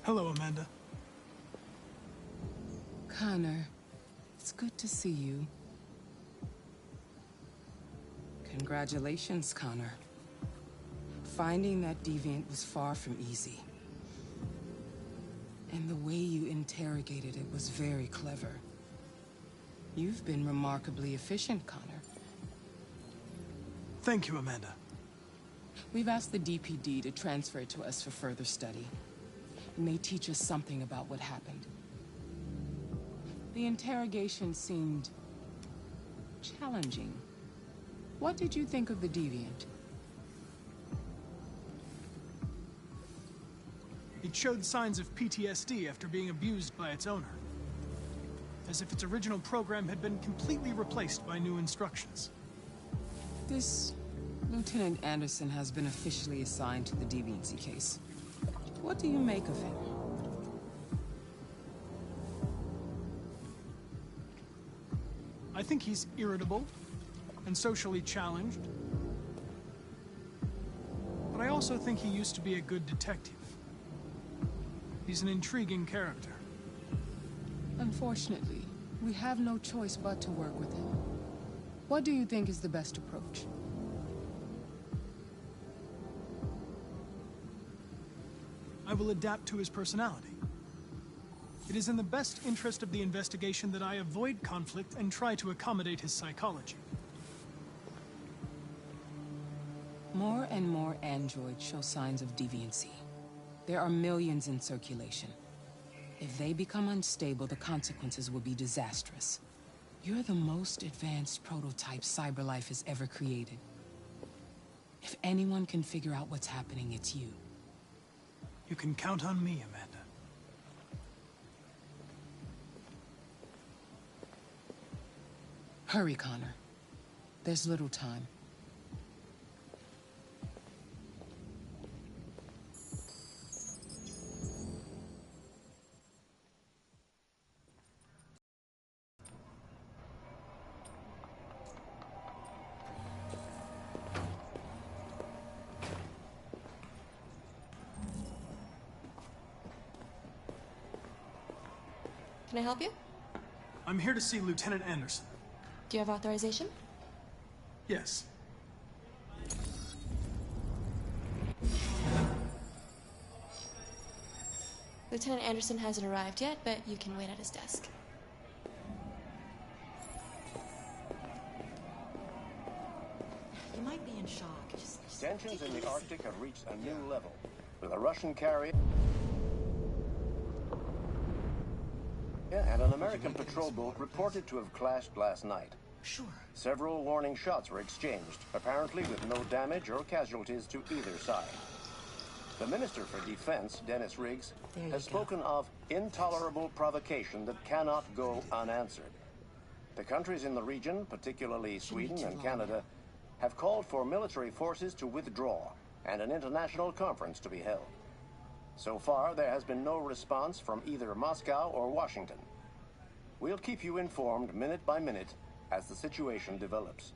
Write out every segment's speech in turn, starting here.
Hello, Amanda. Connor, it's good to see you. Congratulations, Connor. Finding that deviant was far from easy. And the way you interrogated it was very clever. You've been remarkably efficient, Connor. Thank you, Amanda. We've asked the DPD to transfer it to us for further study. It may teach us something about what happened. The interrogation seemed challenging. What did you think of the deviant? It showed signs of PTSD after being abused by its owner. As if its original program had been completely replaced by new instructions. This Lieutenant Anderson has been officially assigned to the deviancy case. What do you make of him? I think he's irritable and socially challenged. But I also think he used to be a good detective. He's an intriguing character. Unfortunately, we have no choice but to work with him. What do you think is the best approach? I will adapt to his personality. It is in the best interest of the investigation that I avoid conflict and try to accommodate his psychology. More and more androids show signs of deviancy. There are millions in circulation. If they become unstable, the consequences will be disastrous. You're the most advanced prototype CyberLife has ever created. If anyone can figure out what's happening, it's you. You can count on me, Amanda. Hurry, Connor. There's little time. Can I help you? I'm here to see Lieutenant Anderson. Do you have authorization? Yes. Lieutenant Anderson hasn't arrived yet, but you can wait at his desk. You might be in shock. Tensions in the Arctic have reached a new level, with a Russian carrier and an American patrol boat reported to have clashed last night. Sure. Several warning shots were exchanged, apparently with no damage or casualties to either side. The Minister for Defense, Dennis Riggs, has spoken of intolerable provocation that cannot go unanswered. The countries in the region, particularly Sweden and Canada, have called for military forces to withdraw and an international conference to be held. So far, there has been no response from either Moscow or Washington. We'll keep you informed minute by minute as the situation develops.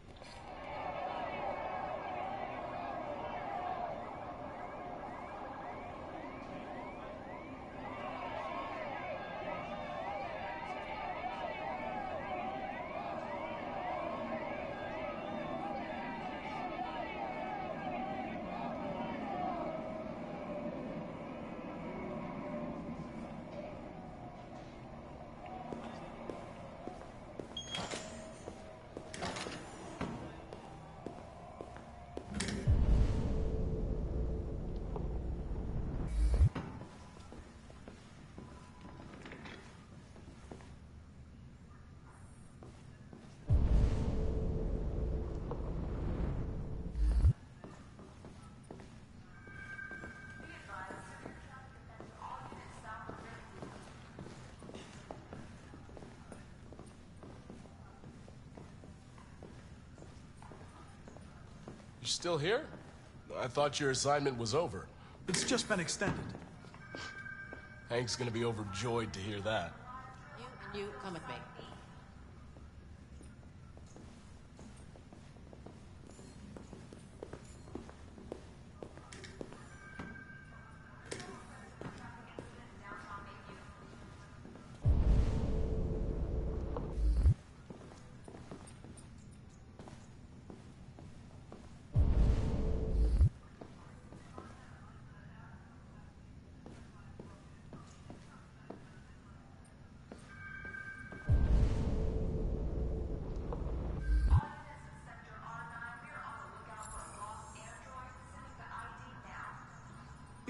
You still here? I thought your assignment was over. It's just been extended. Hank's gonna be overjoyed to hear that. You come with me.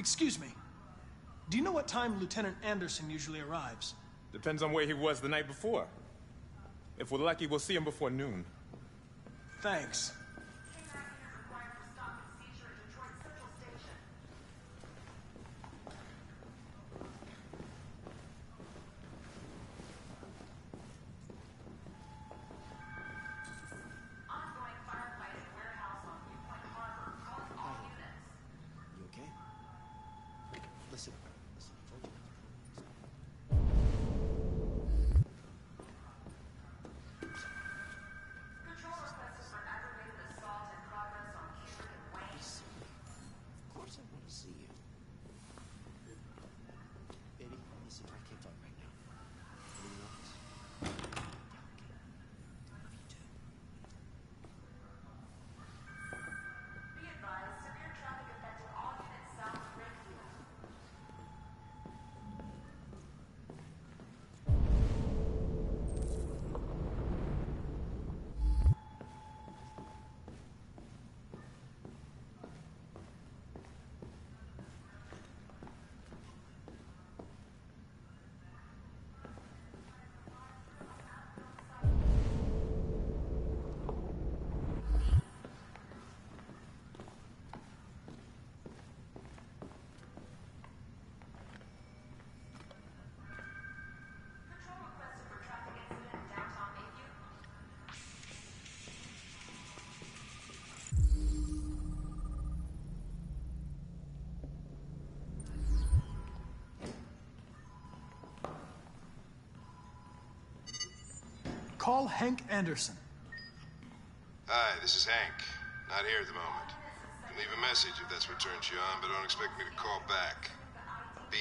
Excuse me. Do you know what time Lieutenant Anderson usually arrives? Depends on where he was the night before. If we're lucky, we'll see him before noon. Thanks. You okay? Listen, I told you. Control requested for aggravated assault in progress on Kubrick and Wayne. Of course I want to see you. Baby, listen, I can't talk right now. Anything else? Yeah, okay. Love you too. Be advised, severe traffic affecting all units south of Ridgefield. Control requested for traffic incident in downtown Mayview. Call Hank Anderson. Hi, this is Hank. Not here at the moment. You can leave a message if that's what turns you on, but don't expect me to call back. Beep.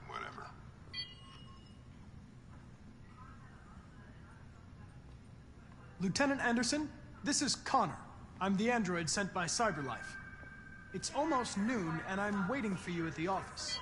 Whatever. Lieutenant Anderson, this is Connor. I'm the android sent by CyberLife. It's almost noon, and I'm waiting for you at the office.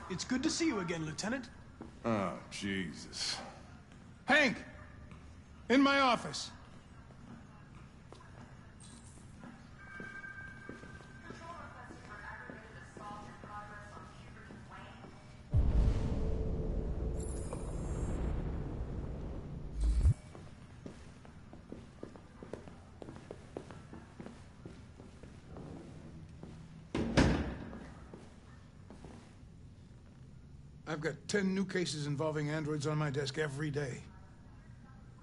It's good to see you again, Lieutenant. Oh, Jesus. Hank! In my office. Control requested for aggravated assault in progress on Kubrick and Wayne. I've got 10 new cases involving androids on my desk every day.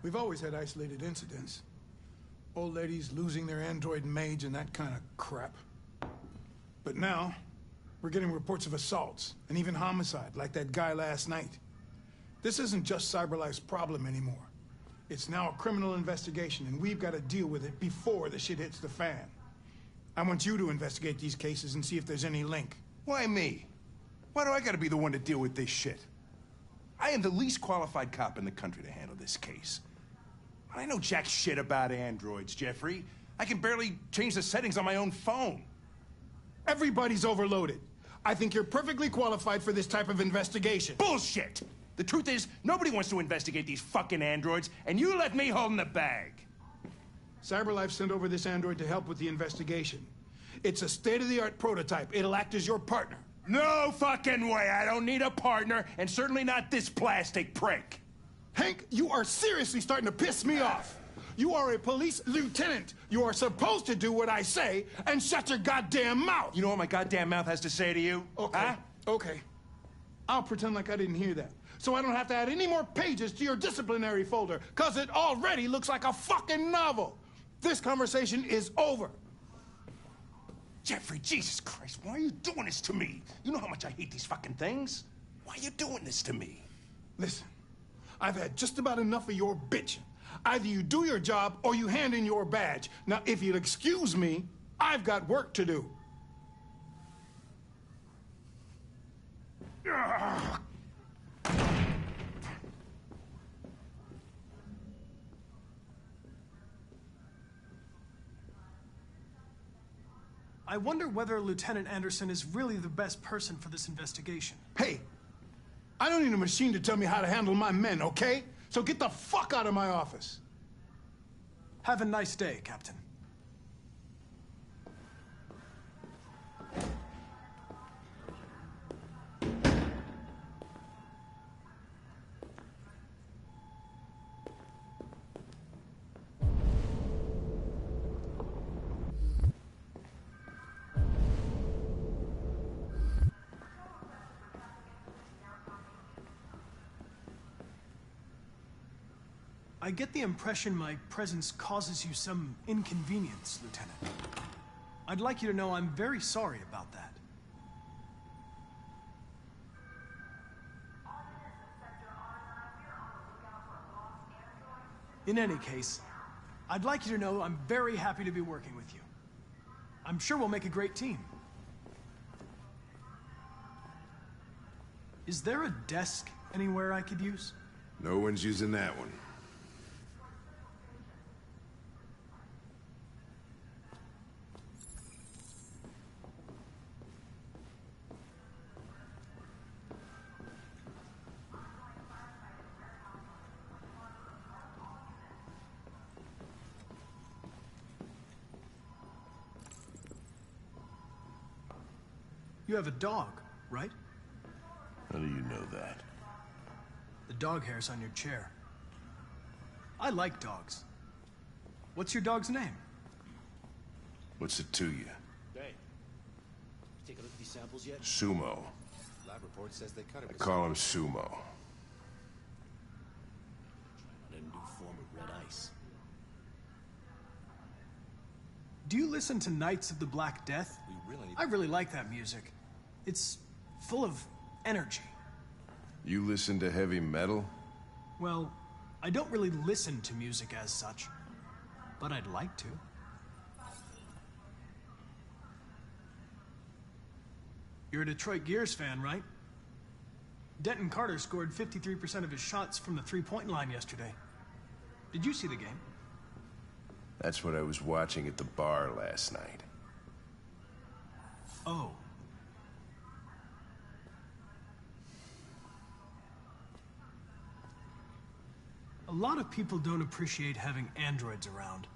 We've always had isolated incidents. Old ladies losing their android maids and that kind of crap. But now, we're getting reports of assaults and even homicide, like that guy last night. This isn't just CyberLife's problem anymore. It's now a criminal investigation, and we've got to deal with it before the shit hits the fan. I want you to investigate these cases and see if there's any link. Why me? Why do I gotta be the one to deal with this shit? I am the least qualified cop in the country to handle this case. I know jack shit about androids, Jeffrey. I can barely change the settings on my own phone. Everybody's overloaded. I think you're perfectly qualified for this type of investigation. Bullshit! The truth is, nobody wants to investigate these fucking androids, and you let me hold in the bag. CyberLife sent over this android to help with the investigation. It's a state-of-the-art prototype. It'll act as your partner. No fucking way! I don't need a partner, and certainly not this plastic prick. Hank, you are seriously starting to piss me off. You are a police lieutenant. You are supposed to do what I say and shut your goddamn mouth. You know what my goddamn mouth has to say to you? Okay, huh? Okay. I'll pretend like I didn't hear that, so I don't have to add any more pages to your disciplinary folder, because it already looks like a fucking novel. This conversation is over. Jeffrey, Jesus Christ, why are you doing this to me? You know how much I hate these fucking things. Why are you doing this to me? Listen, I've had just about enough of your bitching. Either you do your job or you hand in your badge. Now, if you'll excuse me, I've got work to do. I wonder whether Lieutenant Anderson is really the best person for this investigation. Hey, I don't need a machine to tell me how to handle my men, okay? So get the fuck out of my office. Have a nice day, Captain. I get the impression my presence causes you some inconvenience, Lieutenant. I'd like you to know I'm very sorry about that. In any case, I'd like you to know I'm very happy to be working with you. I'm sure we'll make a great team. Is there a desk anywhere I could use? No one's using that one. You have a dog, right? How do you know that? The dog hair's on your chair. I like dogs. What's your dog's name? What's it to you? Hey, you take a look at these samples yet? Sumo. Lab report says they cut it. I call him Sumo. On a new form of red ice. Do you listen to Knights of the Black Death? I really like that music. It's full of energy. You listen to heavy metal? Well, I don't really listen to music as such, but I'd like to. You're a Detroit Gears fan, right? Denton Carter scored 53% of his shots from the three-point line yesterday. Did you see the game? That's what I was watching at the bar last night. Oh. A lot of people don't appreciate having androids around.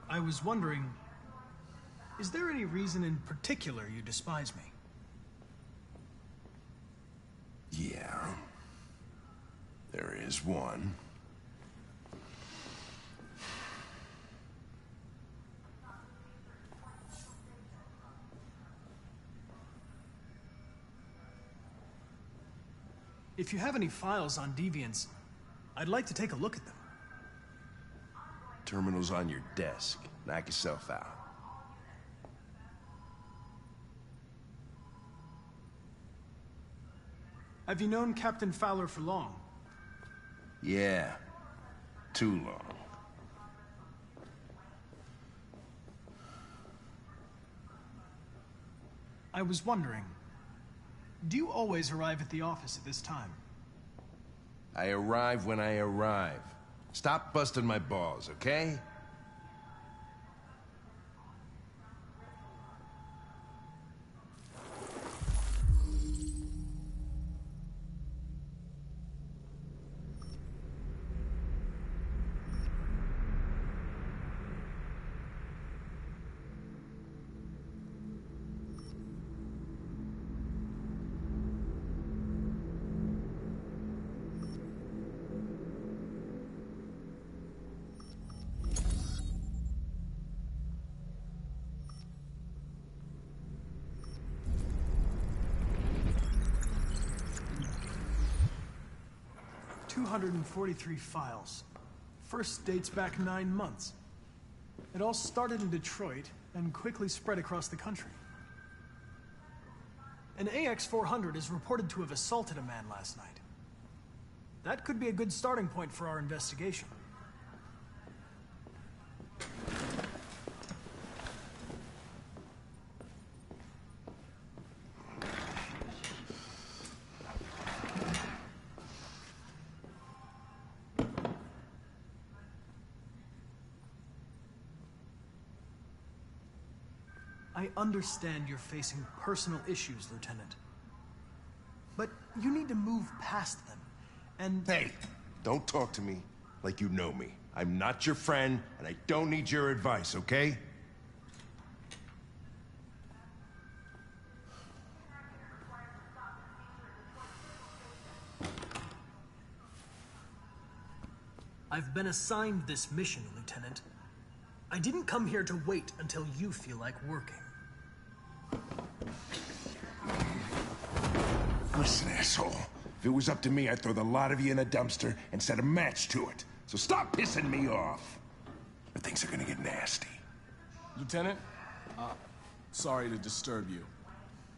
I was wondering, is there any reason in particular you despise me? Yeah. There is one. If you have any files on Deviants, I'd like to take a look at them. Terminal's on your desk. Knock yourself out. Have you known Captain Fowler for long? Yeah. Too long. I was wondering, do you always arrive at the office at this time? I arrive when I arrive. Stop busting my balls, okay? $243 files. First dates back 9 months. It all started in Detroit and quickly spread across the country. An AX-400 is reported to have assaulted a man last night. That could be a good starting point for our investigation. I understand you're facing personal issues, Lieutenant. But you need to move past them, and... Hey, don't talk to me like you know me. I'm not your friend, and I don't need your advice, okay? I've been assigned this mission, Lieutenant. I didn't come here to wait until you feel like working. Listen, asshole. If it was up to me, I'd throw the lot of you in a dumpster and set a match to it. So stop pissing me off. Or things are gonna get nasty. Lieutenant, sorry to disturb you.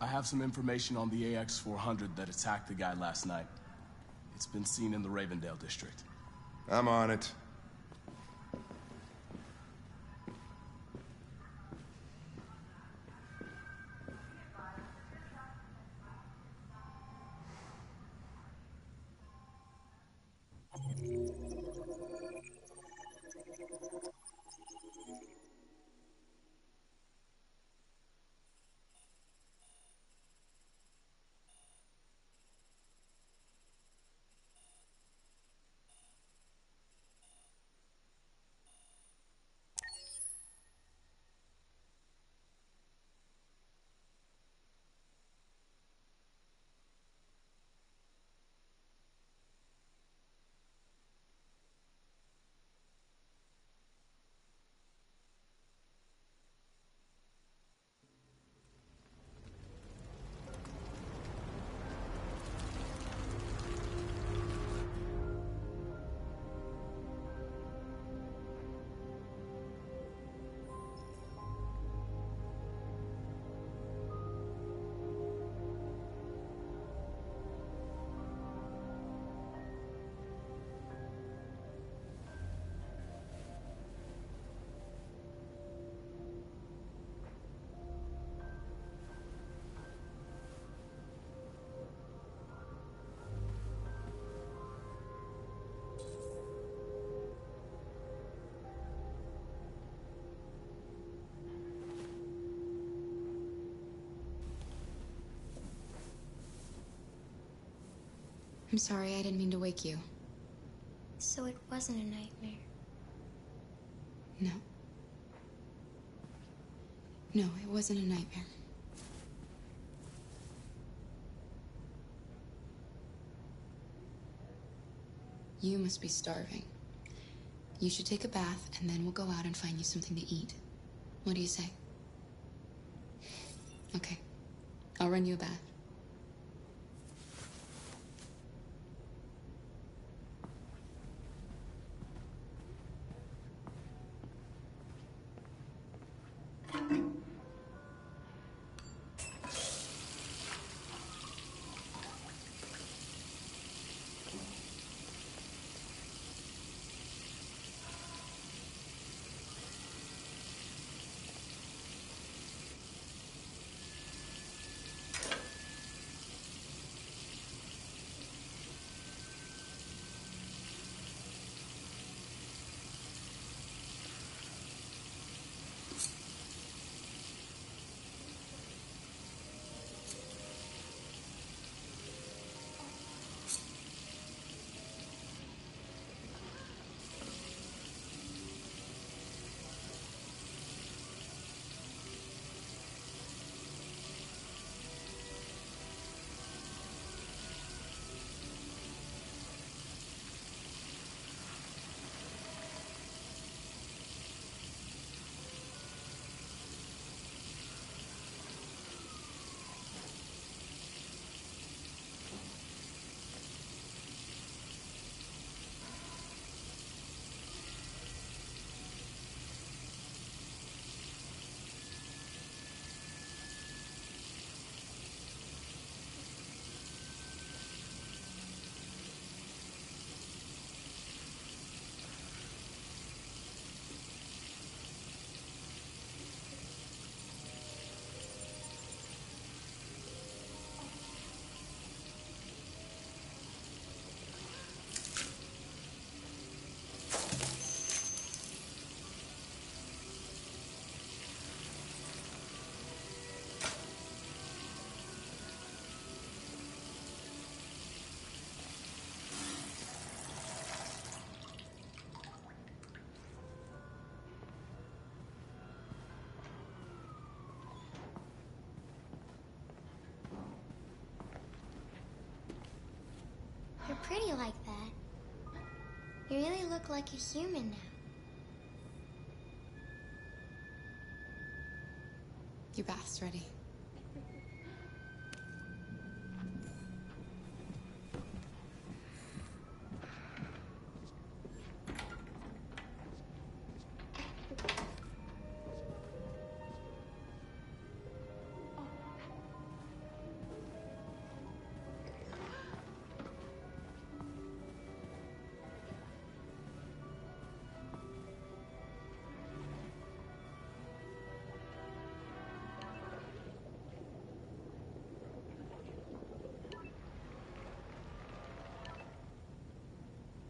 I have some information on the AX-400 that attacked the guy last night. It's been seen in the Ravendale district. I'm on it. I'm sorry, I didn't mean to wake you. So it wasn't a nightmare. No. No, it wasn't a nightmare. You must be starving. You should take a bath, and then we'll go out and find you something to eat. What do you say? Okay. I'll run you a bath. pretty like that. You really look like a human now. Your bath's ready.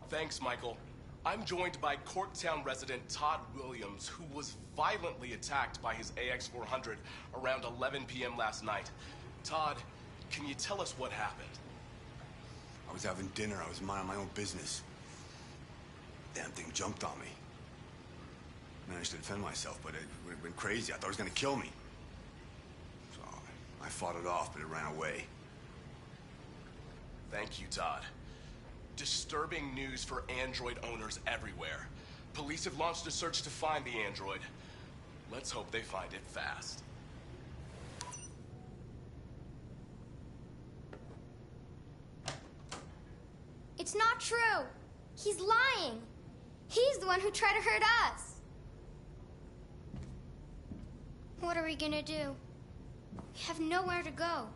Thanks, Michael. I'm joined by Corktown resident Todd Williams, who was violently attacked by his AX-400 around 11 p.m. last night. Todd, can you tell us what happened? I was having dinner. I was minding my own business. Damn thing jumped on me. Managed to defend myself, but it went crazy. I thought it was gonna kill me. So I fought it off, but it ran away. Thank you, Todd. Disturbing news for Android owners everywhere. Police have launched a search to find the android. Let's hope they find it fast. It's not true. He's lying. He's the one who tried to hurt us. What are we gonna do? We have nowhere to go.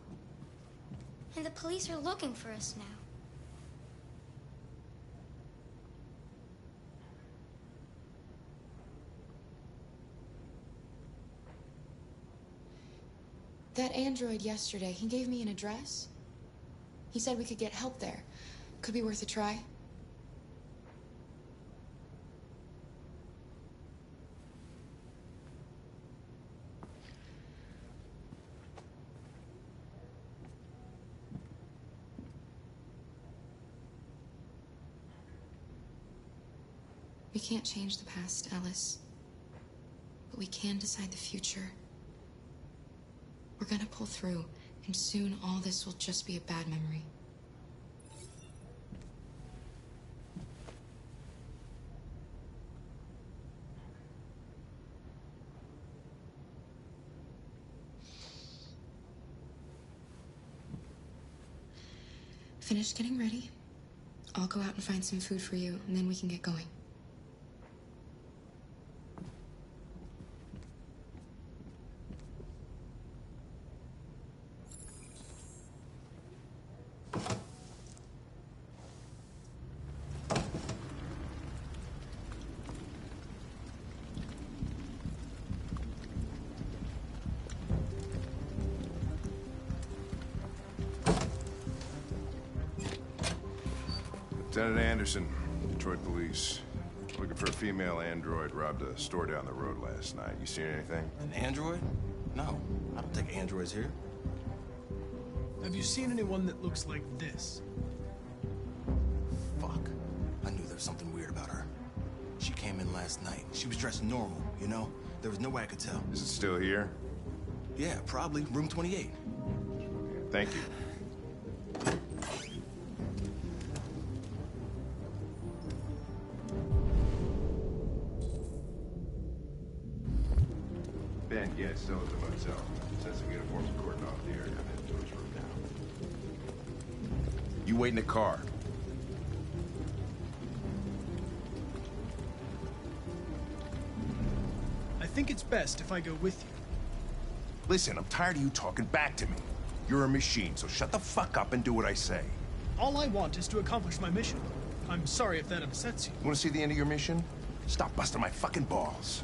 And the police are looking for us now. That android yesterday, he gave me an address. He said we could get help there. Could be worth a try. We can't change the past, Ellis. But we can decide the future. We're gonna pull through, and soon all this will just be a bad memory. Finished getting ready. I'll go out and find some food for you, and then we can get going. Lieutenant Anderson, Detroit Police. Looking for a female android robbed a store down the road last night. You seen anything? An android? No, I don't think androids here. Have you seen anyone that looks like this? Fuck. I knew there was something weird about her. She came in last night. She was dressed normal, you know? There was no way I could tell. Is it still here? Yeah, probably. Room 28. Thank you. Ben, yeah, it's still at the motel. Sent some uniforms and cordon off the area. I'm heading to his room now. You wait in the car. I think it's best if I go with you. Listen, I'm tired of you talking back to me. You're a machine, so shut the fuck up and do what I say. All I want is to accomplish my mission. I'm sorry if that upsets you. You wanna see the end of your mission? Stop busting my fucking balls.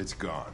It's gone.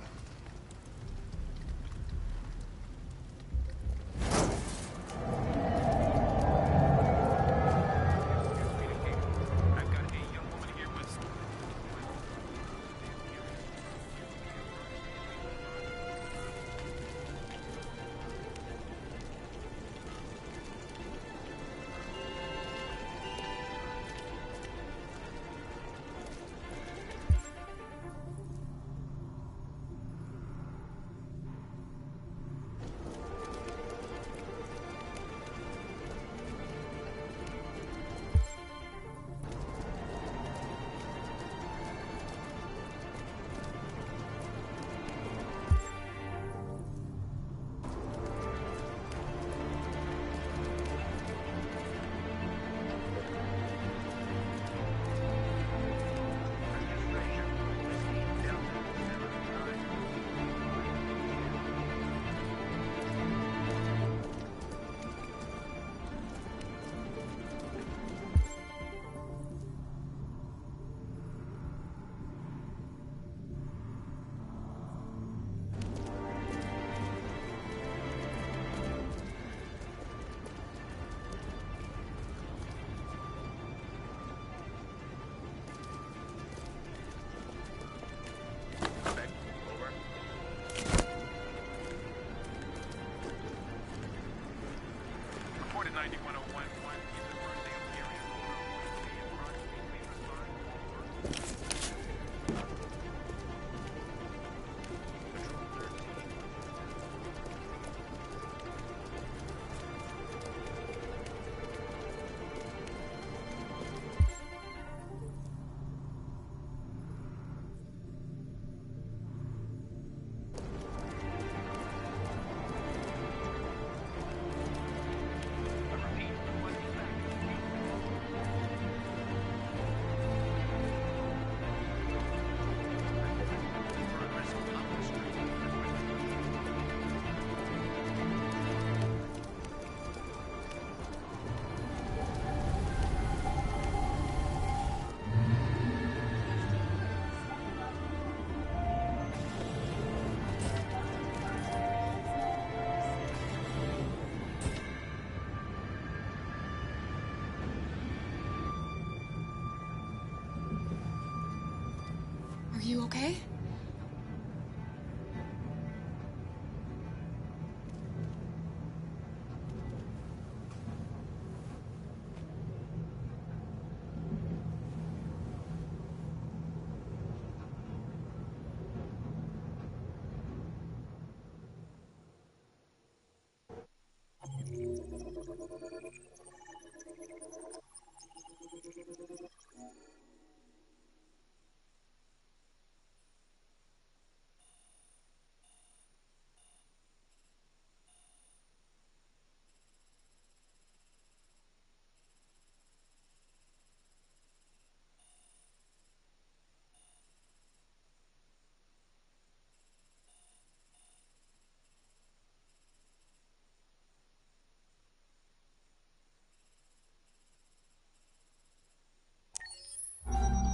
Are you okay?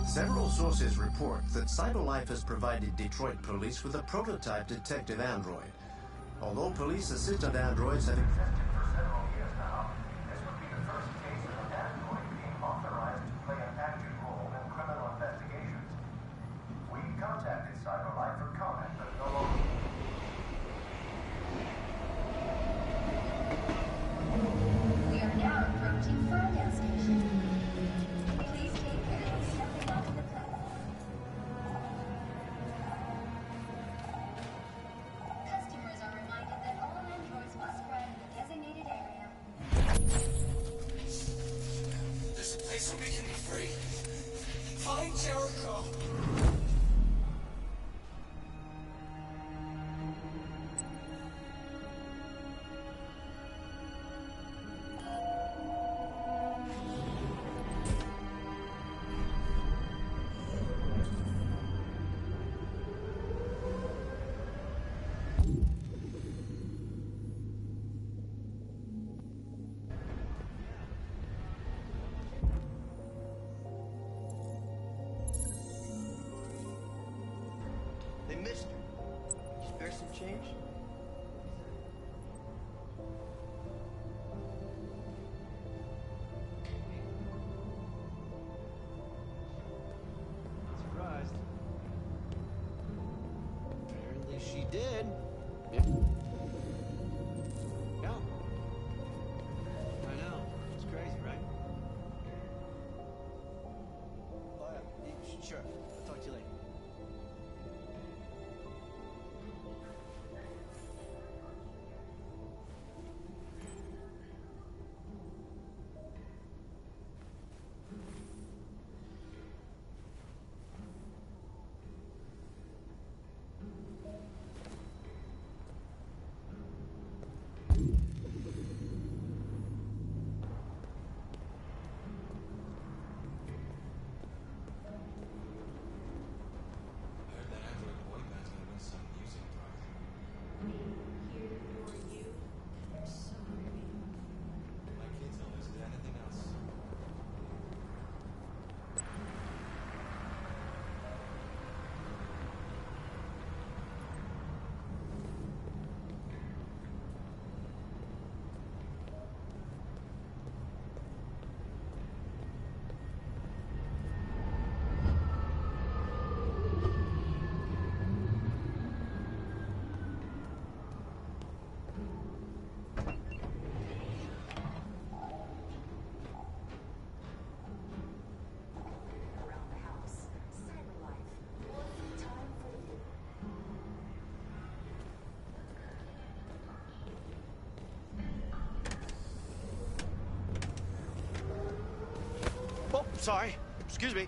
Several sources report that CyberLife has provided Detroit police with a prototype detective android. Although police assistant androids have existed for several years now, this would be the first case of an android being authorized to play an active role in criminal investigations. We contacted CyberLife for comment, but no longer. We are now approaching Ferndale Station. Please take care of stepping onto the platform. Customers are reminded that all androids must ride in the designated area. There's a place where we can be free. Find Jericho. change? Surprised. Apparently she did. Yeah. Yeah. I know. It's crazy, right? Oh, yeah. Sure. I'll talk to you later. Oh, sorry. Excuse me.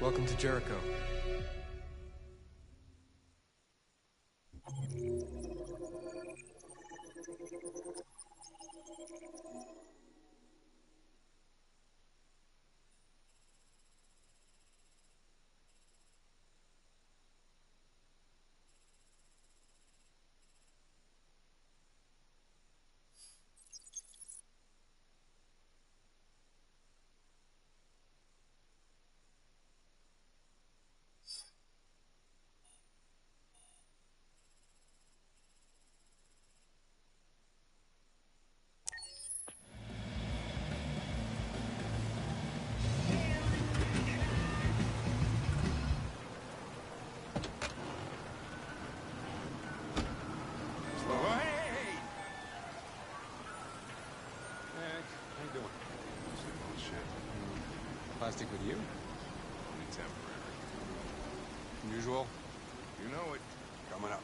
Welcome to Jericho. Plastic with you? Only temporary. Unusual? You know it. Coming up.